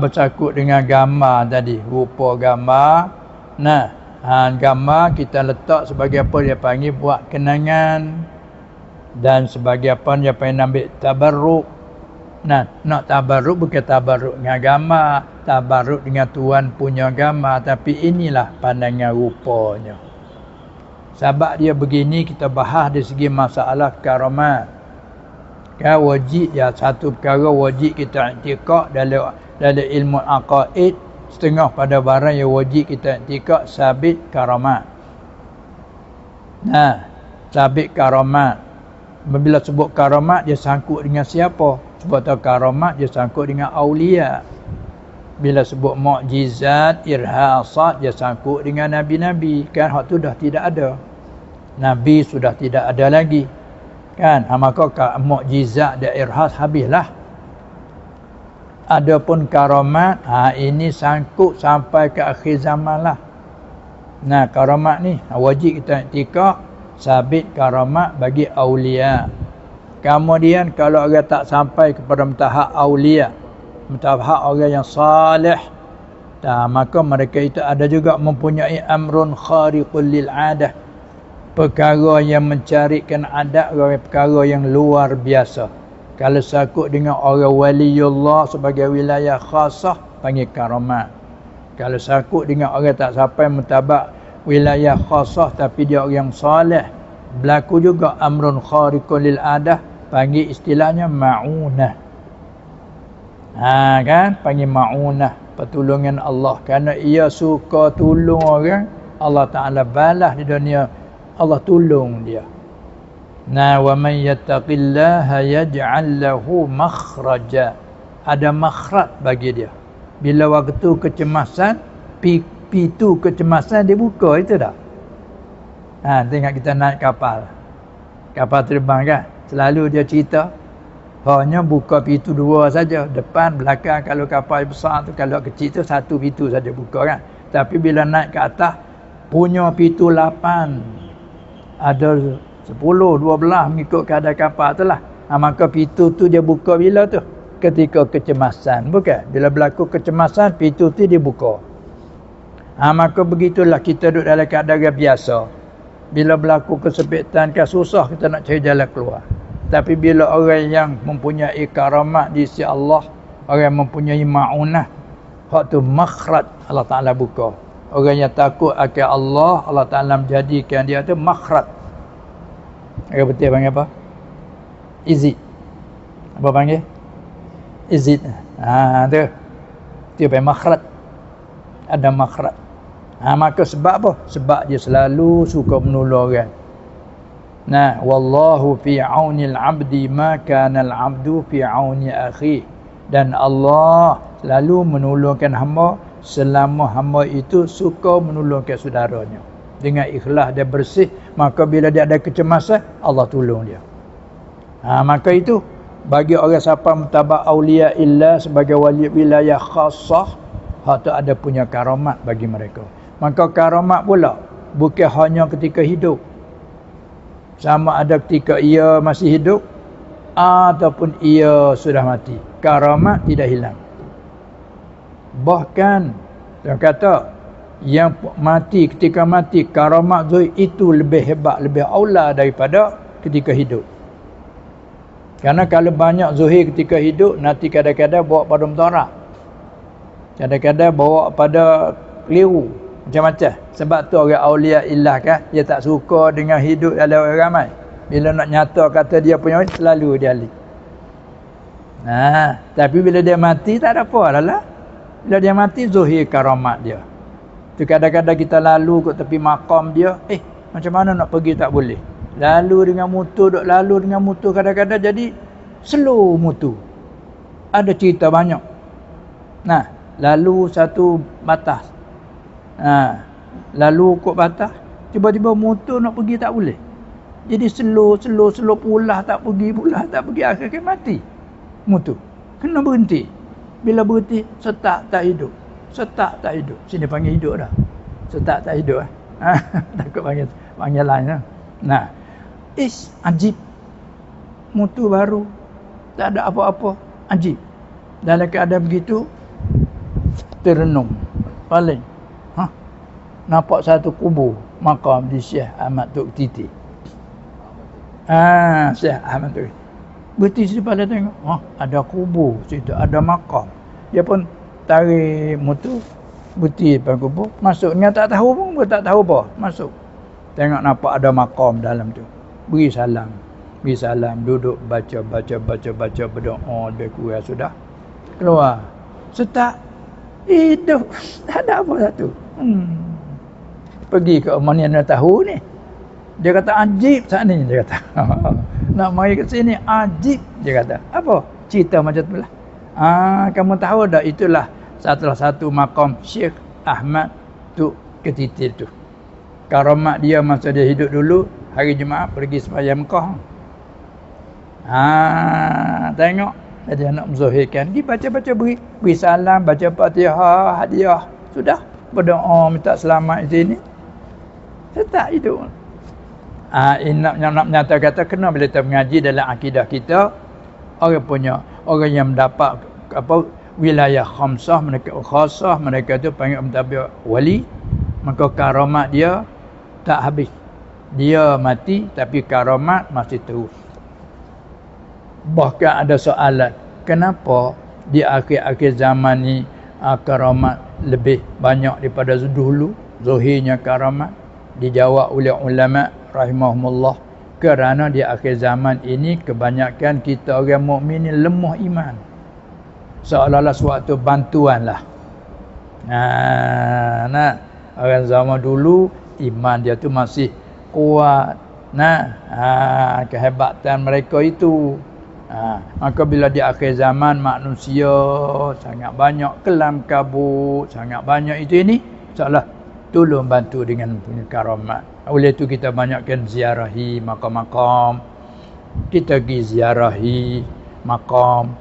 Bersangkut dengan gambar tadi, rupa gambar. Nah, gambar kita letak sebagai apa dia panggil buat kenangan, dan sebagai apa dia panggil ambil tabarruk. Nah, nak tabarruk bukan tabarruk dengan gambar, tabarruk dengan Tuhan punya gambar, tapi inilah pandangan rupanya. Sebab dia begini, kita bahas dari segi masalah karamat. Kan wajib ya, satu perkara wajib kita i'tiqad dalam ilmu aqaid, setengah pada barang yang wajib kita i'tiqad sabit karamat. Nah, sabit karamat. Bila sebut karamat, dia sangkut dengan siapa? Sebab tahu karamat dia sangkut dengan aulia. Bila sebut mukjizat, irhasat, dia sangkut dengan nabi-nabi. Kan hak tu dah tidak ada. Nabi sudah tidak ada lagi. Kan? Maka mukjizat dan irhas habislah. Adapun karamat, ini sangkut sampai ke akhir zaman lah. Nah, karamat ni wajib kita i'tiqad sabit karamat bagi aulia. Kemudian kalau orang tak sampai kepada tahap aulia, tahap orang yang salih, maka mereka itu ada juga mempunyai amrun khariqul lil adah, perkara yang mencarikan adat, perkara yang luar biasa. Kalau sakut dengan orang waliullah sebagai wilayah khasah, panggil karamat. Kalau sakut dengan orang tak sampai mentabak wilayah khasah tapi dia orang salih, berlaku juga amrun khariqul lil adah, panggil istilahnya ma'unah. Kan, panggil ma'unah, pertolongan Allah. Kerana ia suka tolong orang, Allah Ta'ala balas di dunia, Allah tolong dia. Nah, wa man yattaqillaha yaj'al lahu makhraja. Ada makhraj bagi dia. Bila waktu kecemasan, pintu kecemasan dia buka, itu dah. Tengok kita naik kapal terbang kan, selalu dia cerita hanya buka pintu dua saja, depan belakang. Kalau kapal besar tu, kalau kecil tu satu pintu saja buka kan. Tapi bila naik ke atas, punya pintu 8, ada 10, 12 mengikut keadaan kapal tu lah. Maka pintu tu dia buka bila tu? Ketika kecemasan, bukan? Bila berlaku kecemasan, pintu tu dia buka. Maka begitulah kita duduk dalam keadaan biasa. Bila berlaku kesempitan, susah kita nak cari jalan keluar. Tapi bila orang yang mempunyai karamat di sisi Allah, orang yang mempunyai ma'unah, hak tu makhraj Allah Ta'ala buka. Orang yang takut akan Allah, Allah Ta'ala menjadikan dia tu makhraj. Orang betul panggil apa? Izid. Apa panggil? Izid. Tu. Dia panggil makhraj. Ada makhraj. Maka sebab apa? Sebab dia selalu suka menolong orang. Nah, wallahu fi aunil abdi ma kana al abdu fi auni akhi. Dan Allah selalu menolongkan hamba selama hamba itu suka menolongkan saudaranya. Dengan ikhlas dan bersih, maka bila dia ada kecemasan, Allah tolong dia. Maka itu bagi orang siapa mentabak aulia illa sebagai wali wilayah khassah, hak tu ada punya karamat bagi mereka. Maka karamat pula bukan hanya ketika hidup, sama ada ketika ia masih hidup ataupun ia sudah mati, karamat tidak hilang. Bahkan dia kata yang mati, ketika mati, karamat zuhir itu lebih hebat, lebih aula daripada ketika hidup. Kerana kalau banyak zuhir ketika hidup, nanti kadang-kadang bawa pada mutarak, kadang-kadang bawa pada keliru, macam-macam. Sebab tu orang aulia illah kan, dia tak suka dengan hidup dalam orang ramai. Bila nak nyata kata dia punya, selalu dia alih. Tapi bila dia mati, tak ada apa lah. Bila dia mati, zuhir karamat dia. Tu kadang-kadang kita lalu ke tepi makam dia, macam mana nak pergi tak boleh. Lalu dengan motor, kadang-kadang jadi slow motor. Ada cerita banyak. Nah, lalu satu batas. Lalu kot batas, tiba-tiba motor nak pergi tak boleh. Jadi slow pulah tak pergi, akhirnya mati motor. Kena berhenti. Bila berhenti, setak tak hidup. Sini panggil hidup dah. Setak tak hidup. Takut panggil lain lah. Nah, ajib. Motor baru, tak ada apa-apa, ajib. Dalam keadaan begitu, terenung paling nampak satu kubur makam di Syekh Ahmad Tok Titi. Syekh Ahmad Tok Berhenti pada tengok, ada kubur situ, ada makam. Dia pun tarik motor, berhenti depan kubur, masuknya tak tahu pun, tak tahu apa, masuk. Tengok nampak ada makam dalam tu. Beri salam, duduk baca, berdoa, lebih kurang sudah. Keluar. Setak hidup, tak ada apa satu. Pergi ke mana yang tahu ni. Dia kata ajib saat ni, dia kata. Nak mari ke sini ajib, dia kata. Apa? Cerita macam tu lah. Kamu tahu dah, itulah salah satu makam Syekh Ahmad Tok Ketiti tu. Karamat dia masa dia hidup dulu, hari Jumaat pergi sembahyang Mekah. Tengok. Jadi nak menzahirkan, pergi baca-baca, beri salam, baca Fatihah, hadiah. Sudah. Berdoa minta selamat di sini. Tetap hidup. Nak menyatakan kata kena bila kita mengaji dalam akidah kita, orang yang mendapat wilayah khamsah, mereka tu panggil mendapat wali, maka karamat dia tak habis. Dia mati tapi karamat masih terus. Bahkan ada soalan, kenapa di akhir-akhir zaman ni karamat lebih banyak daripada dulu, zahirnya karamat? Dijawab oleh ulama rahimahumullah, kerana di akhir zaman ini kebanyakan kita orang mukmin ni lemah iman, seolah-olah suatu bantuan lah. Orang zaman dulu iman dia tu masih kuat, kehebatan mereka itu. Maka bila di akhir zaman manusia sangat banyak kelam kabut, sangat banyak itu ini, seolah tolong bantu dengan karamat. Oleh itu kita banyakkan ziarahi makam-makam. Kita pergi ziarahi makam.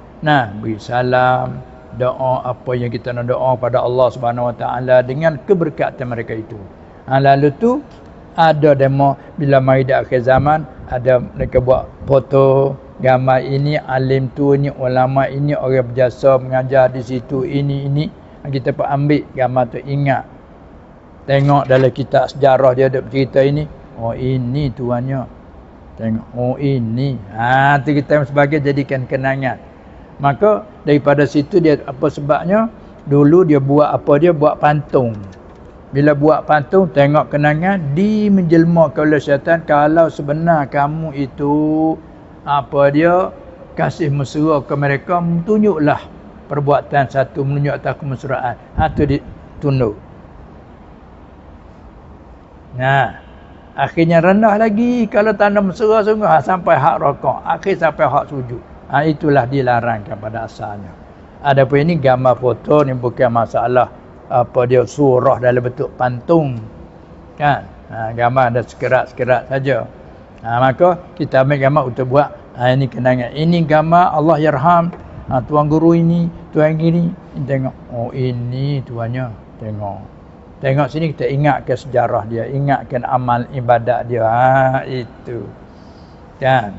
Beri salam, doa apa yang kita nak doa pada Allah Subhanahu Wa Taala dengan keberkatan mereka itu. Lalu tu ada demo bila mari di akhir zaman, ada mereka buat foto, gambar ini alim tu, ini ulama ini, orang berjasa mengajar di situ, ini. Kita pun ambil gambar tu, ingat. Tengok dalam kitab sejarah dia ada cerita ini. Ini tuannya. Tengok, ini. Tu kita sebagai jadikan kenangan. Maka daripada situ dia apa sebabnya? Dulu dia buat apa? Dia buat pantung. Bila buat pantung, tengok kenangan, menjelmakan oleh syaitan kalau sebenar kamu itu kasih mesra ke mereka, tunjuklah perbuatan satu menunjuk atas kemesraan. Itu ditunduk. Akhirnya rendah lagi kalau tanda mesra sungguh sampai hak rokok, akhir sampai hak sujud. Itulah dilarangkan pada asalnya. Adapun ini gambar foto ni bukan masalah dia surah dalam bentuk pantung, kan? Gambar ada sekerat-sekerat saja. Maka kita ambil gambar untuk buat ini kenangan. Ini gambar Allah yarham tuan guru ini, tuan gini. Tengok, ini tuannya. Tengok sini kita ingatkan sejarah dia, ingatkan amal ibadat dia. Itu. Kan?